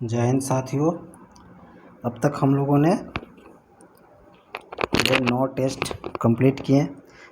जय हिंद साथियों। अब तक हम लोगों ने 9 टेस्ट कंप्लीट किए।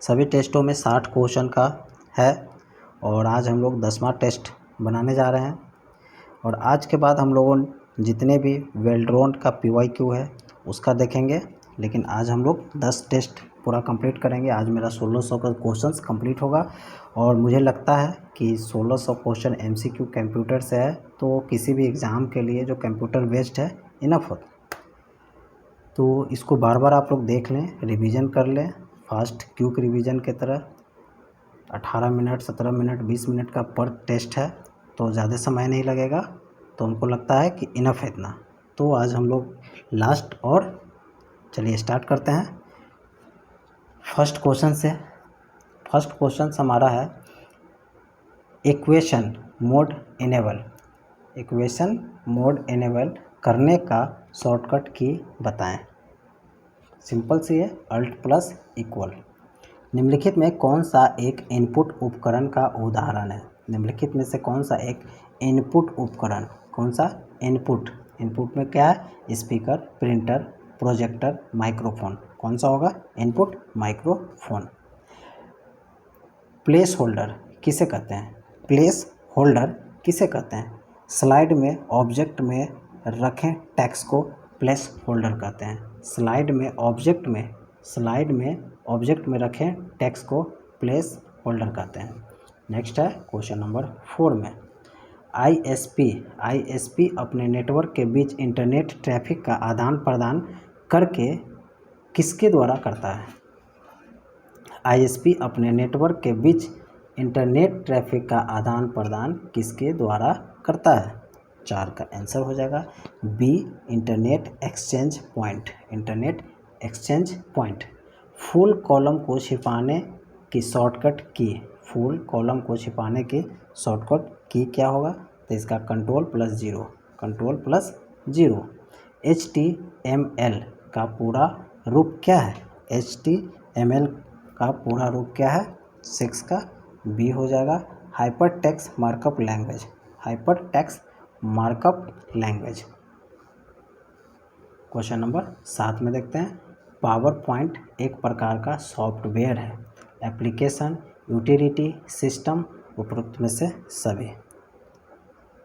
सभी टेस्टों में 60 क्वेश्चन का है और आज हम लोग 10वां टेस्ट बनाने जा रहे हैं। और आज के बाद हम लोगों जितने भी वेल्ड्रोन का PYQ है उसका देखेंगे, लेकिन आज हम लोग 10 टेस्ट पूरा कंप्लीट करेंगे। आज मेरा 1600 का क्वेश्चंस कंप्लीट होगा और मुझे लगता है कि 1600 क्वेश्चन MCQ कंप्यूटर से है, तो किसी भी एग्ज़ाम के लिए जो कंप्यूटर बेस्ड है इनफ होता है। तो इसको बार बार आप लोग देख लें, रिवीजन कर लें, फास्ट क्विक रिवीजन की तरह। 18 मिनट, 17 मिनट, 20 मिनट का पर टेस्ट है, तो ज़्यादा समय नहीं लगेगा। तो हमको लगता है कि इनफ है इतना। तो आज हम लोग लास्ट और चलिए स्टार्ट करते हैं फर्स्ट क्वेश्चन से। फर्स्ट क्वेश्चन हमारा है equation mode enable. Equation mode enable करने का शॉर्टकट की बताएं। सिंपल सी है, अल्ट प्लस इक्वल। निम्नलिखित में कौन सा एक इनपुट उपकरण का उदाहरण है? निम्नलिखित में से कौन सा एक इनपुट उपकरण, कौन सा इनपुट में क्या है? Speaker, printer, projector, microphone. कौन सा होगा? Input microphone. प्लेस होल्डर किसे कहते हैं? प्लेस होल्डर किसे कहते हैं? स्लाइड में ऑब्जेक्ट में रखें टेक्स्ट को प्लेस होल्डर कहते हैं। स्लाइड में ऑब्जेक्ट में रखें टेक्स्ट को प्लेस होल्डर कहते हैं। नेक्स्ट है क्वेश्चन नंबर 4 में ISP अपने नेटवर्क के बीच इंटरनेट ट्रैफिक का आदान प्रदान करके किसके द्वारा करता है? ISP अपने नेटवर्क के बीच इंटरनेट ट्रैफिक का आदान प्रदान किसके द्वारा करता है? 4 का आंसर हो जाएगा B, internet exchange point. Internet exchange point. Full column को छिपाने की शॉर्टकट की। फुल कॉलम को छिपाने की शॉर्टकट की क्या होगा? तो इसका Ctrl+0। Ctrl+0। HTML का पूरा रूप क्या है? HTML का पूरा रूप क्या है? 6 का B हो जाएगा hypertext markup language. Hypertext markup language. Question number 7 में देखते हैं। पावर पॉइंट एक प्रकार का सॉफ्टवेयर है। एप्लीकेशन, यूटिलिटी, सिस्टम, उपरोक्त में से सभी।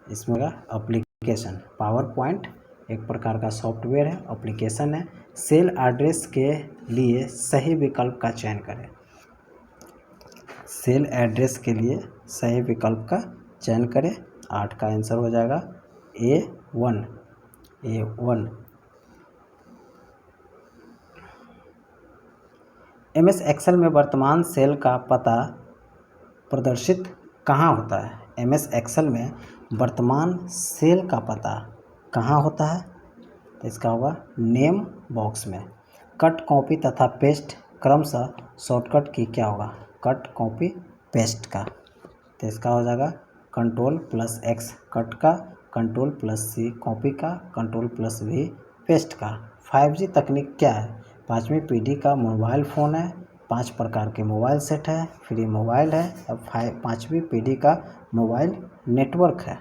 इसमें एप्लीकेशन। पावर पॉइंट एक प्रकार का सॉफ्टवेयर है, एप्लीकेशन है। सेल एड्रेस के लिए सही विकल्प का चयन करें। सेल एड्रेस के लिए सही विकल्प का चयन करें। 8 का आंसर हो जाएगा A1। MS एक्सेल में वर्तमान सेल का पता प्रदर्शित कहाँ होता है? MS एक्सेल में वर्तमान सेल का पता कहाँ होता है? तो इसका होगा नेम बॉक्स में। कट, कॉपी तथा पेस्ट क्रमशः शॉर्टकट की क्या होगा? कट, कॉपी, पेस्ट का। तो इसका हो जाएगा Ctrl+X कट का, Ctrl+C कॉपी का, Ctrl+V पेस्ट का। 5G तकनीक क्या है? 5वीं पीढ़ी का मोबाइल फ़ोन है। 5 प्रकार के मोबाइल सेट है, फ्री मोबाइल है। अब 5वीं पीढ़ी का मोबाइल नेटवर्क है।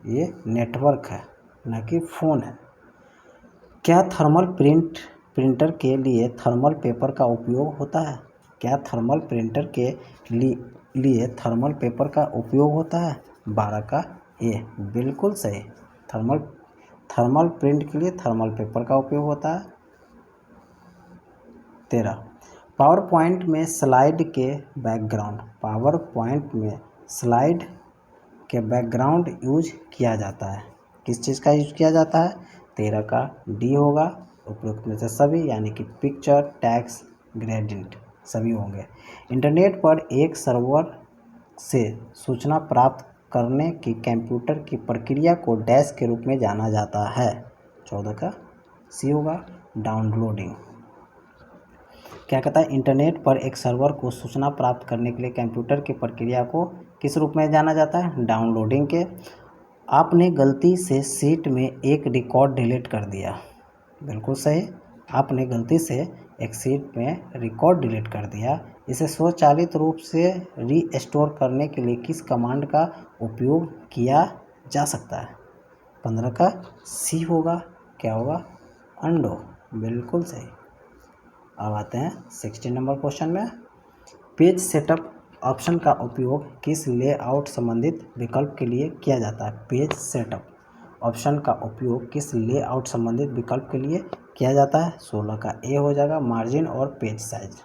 ये नेटवर्क है, न कि फ़ोन है। क्या थर्मल प्रिंटर के लिए थर्मल पेपर का उपयोग होता है? क्या थर्मल प्रिंटर के लिए थर्मल पेपर का उपयोग होता है? 12 का A बिल्कुल सही। थर्मल प्रिंट के लिए थर्मल पेपर का उपयोग होता है। 13 पावर पॉइंट में स्लाइड के बैकग्राउंड। पावर पॉइंट में स्लाइड के बैकग्राउंड यूज किया जाता है। किस चीज़ का यूज किया जाता है? 13 का D होगा। उपरोक्त में से सभी, यानी कि पिक्चर, टेक्स्ट, ग्रेडियंट सभी होंगे। इंटरनेट पर एक सर्वर से सूचना प्राप्त करने की कंप्यूटर की प्रक्रिया को डैश के रूप में जाना जाता है। 14 का C होगा डाउनलोडिंग। क्या कहता है? इंटरनेट पर एक सर्वर को सूचना प्राप्त करने के लिए कंप्यूटर की प्रक्रिया को किस रूप में जाना जाता है? डाउनलोडिंग के। आपने गलती से शीट में एक रिकॉर्ड डिलीट कर दिया। बिल्कुल सही। आपने गलती से एक शीट में रिकॉर्ड डिलीट कर दिया। इसे स्वचालित रूप से रीस्टोर करने के लिए किस कमांड का उपयोग किया जा सकता है? 15 का सी होगा, क्या होगा, अंडो, बिल्कुल सही। अब आते हैं 16 नंबर क्वेश्चन में। पेज सेटअप ऑप्शन का उपयोग किस लेआउट संबंधित विकल्प के लिए किया जाता है? पेज सेटअप ऑप्शन का उपयोग किस लेआउट संबंधित विकल्प के लिए किया जाता है? 16 का ए हो जाएगा, मार्जिन और पेज साइज।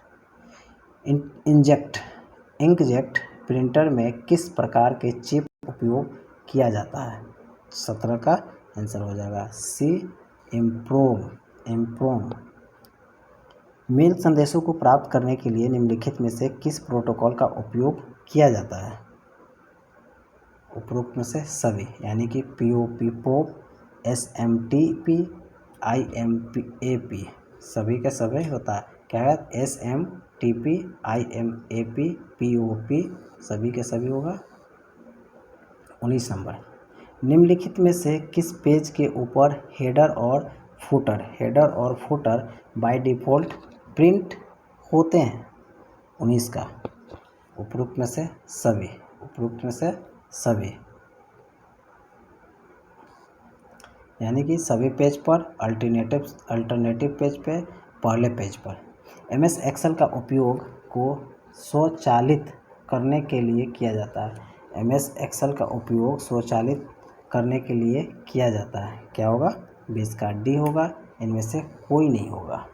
इंकजेट प्रिंटर में किस प्रकार के चिप उपयोग किया जाता है? 17 का आंसर हो जाएगा सी, इम्प्रोम। मेल संदेशों को प्राप्त करने के लिए निम्नलिखित में से किस प्रोटोकॉल का उपयोग किया जाता है? उपरोक्त में से सभी, यानी कि POP, POP, SMTP, IMAP, सभी के सभी होता है। क्या है? SMTP, IMAP, POP, सभी के सभी होगा। 19 नंबर, निम्नलिखित में से किस पेज के ऊपर हेडर और फुटर बाय डिफ़ॉल्ट प्रिंट होते हैं? 19 का उपरोक्त में से सभी, यानी कि सभी पेज पर, अल्टरनेटिव पेज पे, पहले पेज पर। MS एक्सेल का उपयोग को स्वचालित करने के लिए किया जाता है। MS एक्सेल का उपयोग स्वचालित करने के लिए किया जाता है, क्या होगा? 20 का डी होगा, इनमें से कोई नहीं होगा।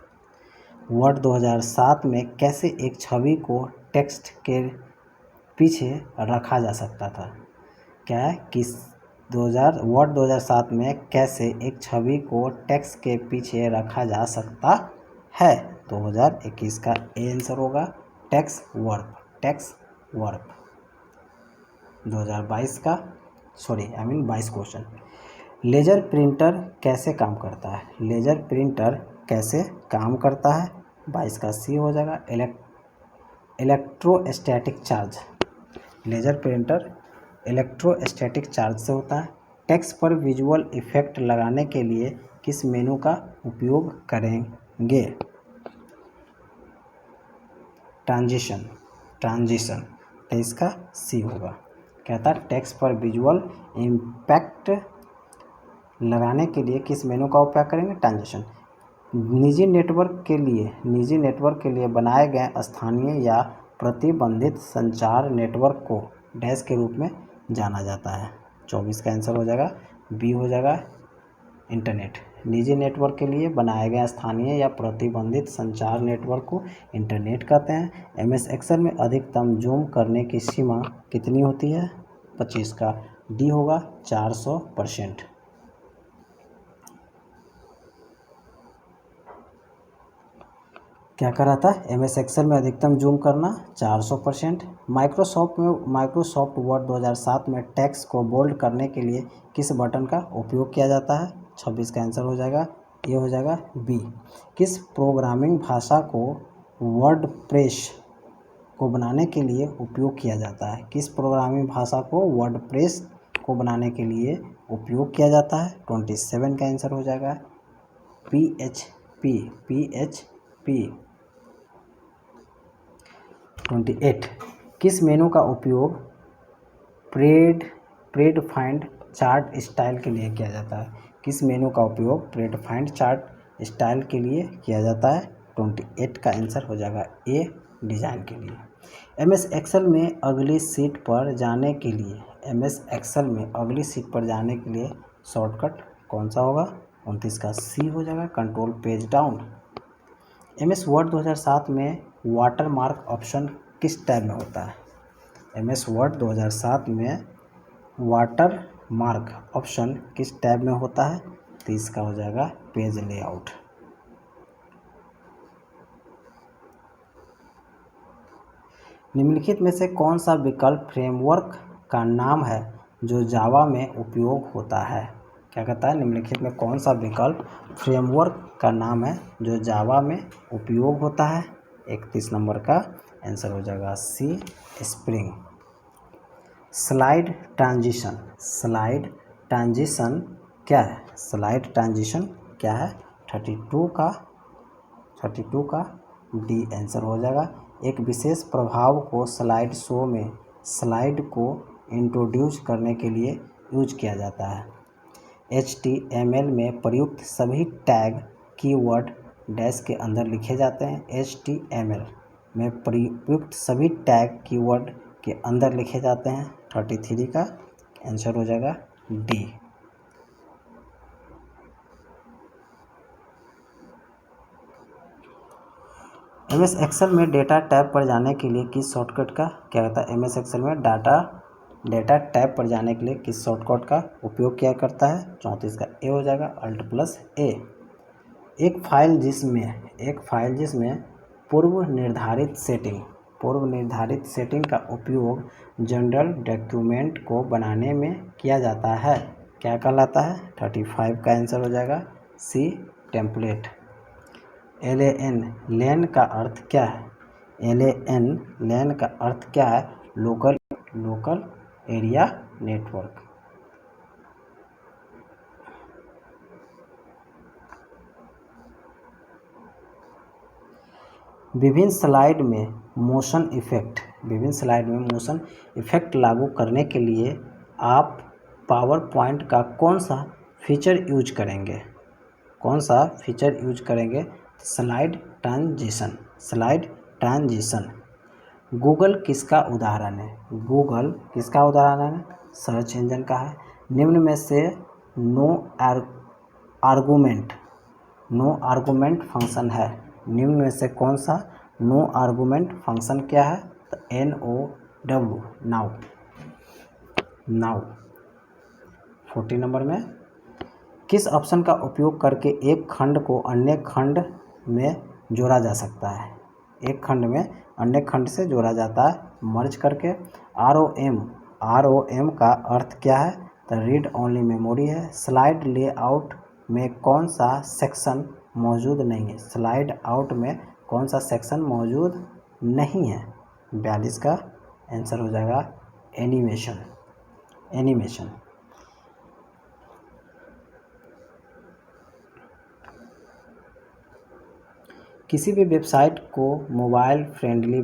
वर्ड 2007 में कैसे एक छवि को टेक्स्ट के पीछे रखा जा सकता था? क्या है कि वर्ड 2007 में कैसे एक छवि को टेक्स्ट के पीछे रखा जा सकता है? 2021 का ए आंसर होगा, टेक्स्ट वर्क। 2022 का 22 क्वेश्चन, लेजर प्रिंटर कैसे काम करता है? लेजर प्रिंटर कैसे काम करता है? 22 का सी हो जाएगा, electrostatic charge. Laser printer electrostatic charge से होता है। टेक्स्ट पर विजुअल इफेक्ट लगाने के लिए किस मेनू का उपयोग करेंगे? ट्रांजिशन, 23 का सी होगा। कहता है टेक्स्ट पर विजुअल इम्पैक्ट लगाने के लिए किस मेनू का उपयोग करेंगे? ट्रांजिशन। निजी नेटवर्क के लिए बनाए गए स्थानीय या प्रतिबंधित संचार नेटवर्क को डैश के रूप में जाना जाता है। 24 का आंसर हो जाएगा, बी हो जाएगा, इंटरनेट। निजी नेटवर्क के लिए बनाए गए स्थानीय या प्रतिबंधित संचार नेटवर्क को इंटरनेट कहते हैं। MS एक्सेल में अधिकतम जूम करने की सीमा कितनी होती है? 25 का डी होगा, 400%। क्या कर रहा था? MS एक्सेल में अधिकतम जूम करना 400%। माइक्रोसॉफ्ट वर्ड 2007 में टेक्स्ट को बोल्ड करने के लिए किस बटन का उपयोग किया जाता है? 26 का आंसर हो जाएगा, ये हो जाएगा बी। किस प्रोग्रामिंग भाषा को वर्डप्रेस को बनाने के लिए उपयोग किया जाता है? किस प्रोग्रामिंग भाषा को वर्डप्रेस को बनाने के लिए उपयोग किया जाता है? 27 का आंसर हो जाएगा, PHP। 28, किस मेनू का उपयोग प्रीडिफाइंड चार्ट स्टाइल के लिए किया जाता है? किस मेनू का उपयोग प्रीडिफाइंड चार्ट स्टाइल के लिए किया जाता है? 28 का आंसर हो जाएगा ए, डिज़ाइन के लिए। MS एक्सेल में अगली सीट पर जाने के लिए शॉर्टकट कौन सा होगा? 29 का सी हो जाएगा, control page down. MS word 2007 में वाटरमार्क ऑप्शन किस टैब में होता है? MS वर्ड 2007 में वाटरमार्क ऑप्शन किस टैब में होता है? 30 का हो जाएगा, पेज लेआउट। निम्नलिखित में से कौन सा विकल्प फ्रेमवर्क का नाम है जो जावा में उपयोग होता है? क्या कहता है? निम्नलिखित में कौन सा विकल्प फ्रेमवर्क का नाम है जो जावा में उपयोग होता है? 31 नंबर का आंसर हो जाएगा सी, स्प्रिंग। स्लाइड ट्रांजिशन क्या है? स्लाइड ट्रांजिशन क्या है? 32 का डी आंसर हो जाएगा। एक विशेष प्रभाव को स्लाइड शो में स्लाइड को इंट्रोड्यूस करने के लिए यूज किया जाता है। HTML में प्रयुक्त सभी टैग कीवर्ड डैश के अंदर लिखे जाते हैं। HTML में प्रयुक्त सभी टैग कीवर्ड के अंदर लिखे जाते हैं। 33 का आंसर हो जाएगा डी। MS एक्सेल में डेटा टैब पर जाने के लिए किस शॉर्टकट का क्या कहता है? MS एक्सेल में डेटा टैब पर जाने के लिए किस शॉर्टकट का उपयोग किया करता है? 34 का ए हो जाएगा, Alt+A। एक फाइल जिसमें पूर्व निर्धारित सेटिंग का उपयोग जनरल डॉक्यूमेंट को बनाने में किया जाता है, क्या कहलाता है? 35 का आंसर हो जाएगा सी, टेम्पलेट। LAN लैन का अर्थ क्या है? LAN लैन का अर्थ क्या है? Local area network. विभिन्न स्लाइड में मोशन इफेक्ट लागू करने के लिए आप पावर पॉइंट का कौन सा फीचर यूज करेंगे? Slide transition. गूगल किसका उदाहरण है? सर्च इंजन का है। निम्न में से नो आर्गुमेंट फंक्शन है। निम्न में से कौन सा नो आर्गुमेंट फंक्शन क्या है? तो NOW, नाउ। 40 नंबर में किस ऑप्शन का उपयोग करके एक खंड को अन्य खंड में जोड़ा जा सकता है? एक खंड में अन्य खंड से जोड़ा जाता है मर्ज करके। ROM का अर्थ क्या है? तो रीड ओनली मेमोरी है। स्लाइड लेआउट में कौन सा सेक्शन मौजूद नहीं है? स्लाइड आउट में कौन सा सेक्शन मौजूद नहीं है? 42 का आंसर हो जाएगा एनिमेशन। किसी भी वेबसाइट को मोबाइल फ्रेंडली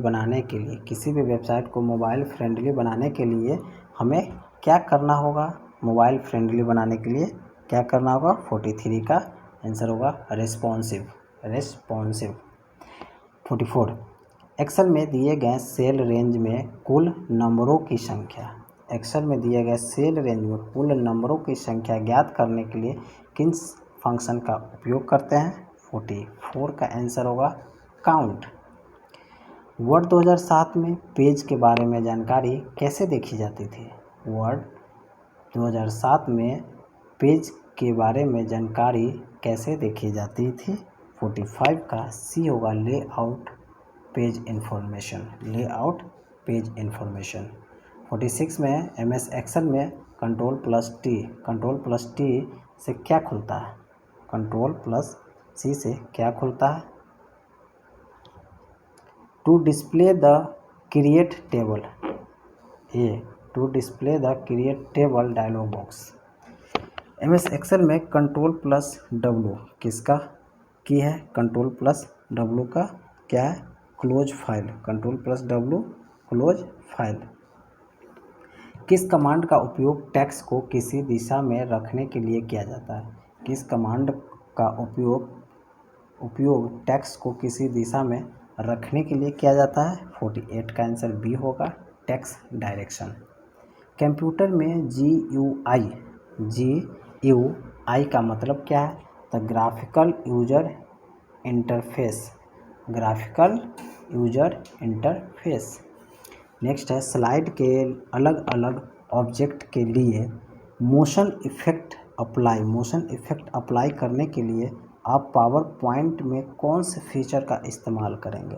बनाने के लिए हमें क्या करना होगा? 43 का आंसर होगा रेस्पॉन्सिव। 44 एक्सेल में दिए गए सेल रेंज में कुल नंबरों की संख्या ज्ञात करने के लिए किस फंक्शन का उपयोग करते हैं? 44 का आंसर होगा काउंट। वर्ड 2007 में पेज के बारे में जानकारी कैसे देखी जाती थी? वर्ड 2007 में पेज के बारे में जानकारी कैसे देखी जाती थी? 45 का सी होगा लेआउट पेज इंफॉर्मेशन। 46 में MS एक्सेल में Ctrl+T से क्या खुलता है? Ctrl+C से क्या खुलता है? To display the create table dialog box. MS Excel में Ctrl+W किसका की है? Ctrl+W का क्या है? Close file. Ctrl+W close file. किस कमांड का उपयोग टेक्स्ट को किसी दिशा में रखने के लिए किया जाता है? किस कमांड का उपयोग टेक्स्ट को किसी दिशा में रखने के लिए किया जाता है? 48 का आंसर बी होगा, टेक्स्ट डायरेक्शन। कंप्यूटर में GUI का मतलब क्या है? तो ग्राफिकल यूजर इंटरफेस। नेक्स्ट है स्लाइड के अलग अलग ऑब्जेक्ट के लिए मोशन इफेक्ट अप्लाई करने के लिए आप पावर पॉइंट में कौन से फीचर का इस्तेमाल करेंगे?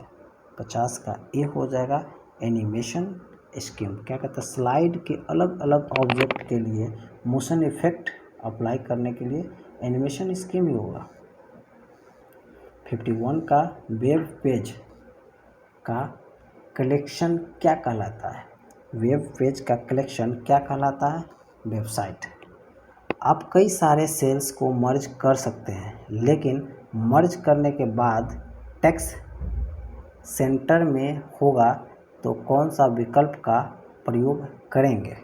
50 का ए हो जाएगा एनिमेशन स्कीम। क्या कहता है? स्लाइड के अलग अलग ऑब्जेक्ट के लिए मोशन इफेक्ट अप्लाई करने के लिए एनिमेशन स्कीम ही होगा। 51 का वेब पेज का कलेक्शन क्या कहलाता है? वेब पेज का कलेक्शन क्या कहलाता है? वेबसाइट। आप कई सारे सेल्स को मर्ज कर सकते हैं, लेकिन मर्ज करने के बाद टेक्स्ट सेंटर में होगा तो कौन सा विकल्प का प्रयोग करेंगे?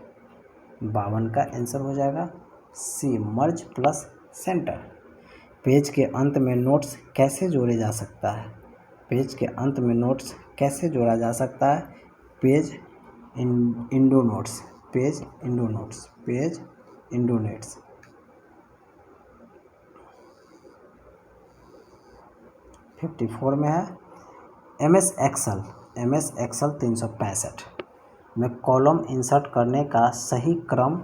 52 का आंसर हो जाएगा सी मर्ज प्लस सेंटर। पेज के अंत में नोट्स कैसे जोड़े जा सकता है? पेज के अंत में नोट्स कैसे जोड़ा जा सकता है? Page Indo notes, page Indo notes, page Indo notes. 54 में है एमएस एक्सेल, एमएस एक्सेल 365 में कॉलम इंसर्ट करने का सही क्रम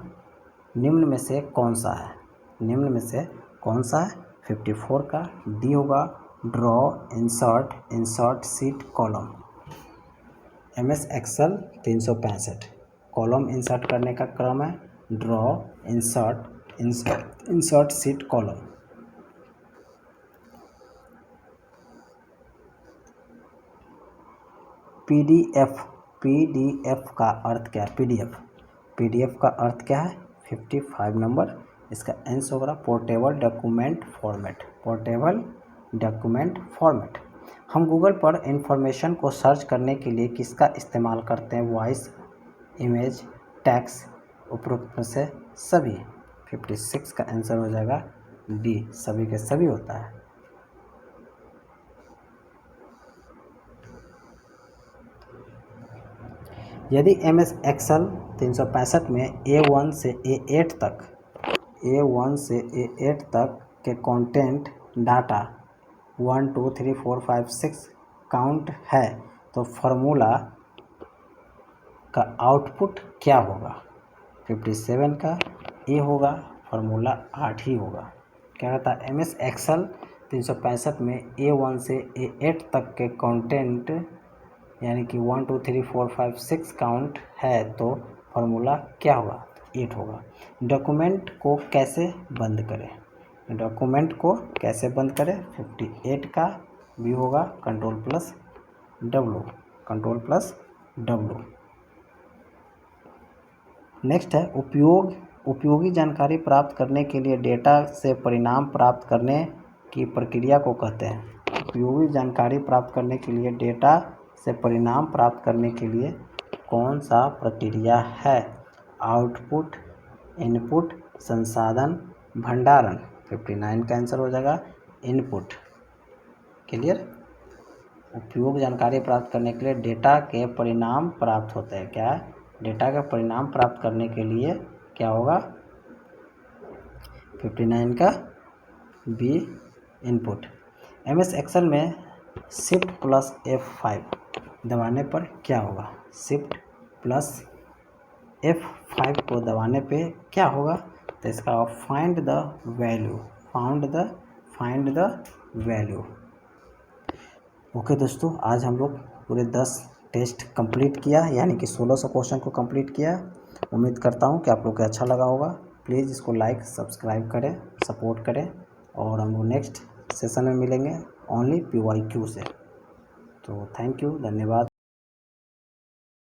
निम्न में से कौन सा है? निम्न में से कौन सा है? 54 का डी होगा, draw, insert, insert sheet column. MS Excel 365 column insert करने का क्रम है draw, insert, insert sheet column. PDF, PDF का अर्थ क्या है? पीडीएफ, पीडीएफ का अर्थ क्या है? 55 नंबर इसका आंसर होगा portable document format, portable document format. हम गूगल पर इंफॉर्मेशन को सर्च करने के लिए किसका इस्तेमाल करते हैं? वॉइस, इमेज, टेक्स्ट, उपरोक्त में से सभी। 56 का आंसर हो जाएगा डी, सभी के सभी होता है। यदि एमएस एक्सेल 365 में A1 से A8 तक, A1 से A8 तक के कंटेंट डाटा 1 2 3 4 5 6 काउंट है तो फार्मूला का आउटपुट क्या होगा? 57 का ए होगा, फार्मूला 8 ही होगा। क्या कहता है? एमएस एक्सेल 365 में A1 से A8 तक के कंटेंट यानी कि 1 2 3 4 5 6 काउंट है तो फार्मूला क्या होगा? 8 होगा। डॉक्यूमेंट को कैसे बंद करें? डॉक्यूमेंट को कैसे बंद करें? 58 का बी होगा, control plus W, control plus W. Next है उपयोगी जानकारी प्राप्त करने के लिए डेटा से परिणाम प्राप्त करने की प्रक्रिया को कहते हैं। उपयोगी जानकारी प्राप्त करने के लिए डेटा से परिणाम प्राप्त करने के लिए कौन सा प्रक्रिया है? आउटपुट, इनपुट, संसाधन, भंडारण। 59 का आंसर हो जाएगा इनपुट। क्लियर? उपयोग जानकारी प्राप्त करने के लिए डेटा के परिणाम प्राप्त होते हैं। क्या? डेटा का परिणाम प्राप्त करने के लिए क्या होगा? 59 का बी इनपुट। एमएस एक्सेल में शिफ्ट प्लस F5 दबाने पर क्या होगा? शिफ्ट प्लस F5 को दबाने पे क्या होगा? तो इसका find the value, find the value. Okay दोस्तों, आज हम लोग पूरे 10 टेस्ट कंप्लीट किया, यानी कि 1600 क्वेश्चन को कंप्लीट किया। उम्मीद करता हूँ कि आप लोग को अच्छा लगा होगा। प्लीज़ इसको लाइक, सब्सक्राइब करें, सपोर्ट करें और हम लोग नेक्स्ट सेशन में मिलेंगे ओनली PYQ से। तो थैंक यू, धन्यवाद।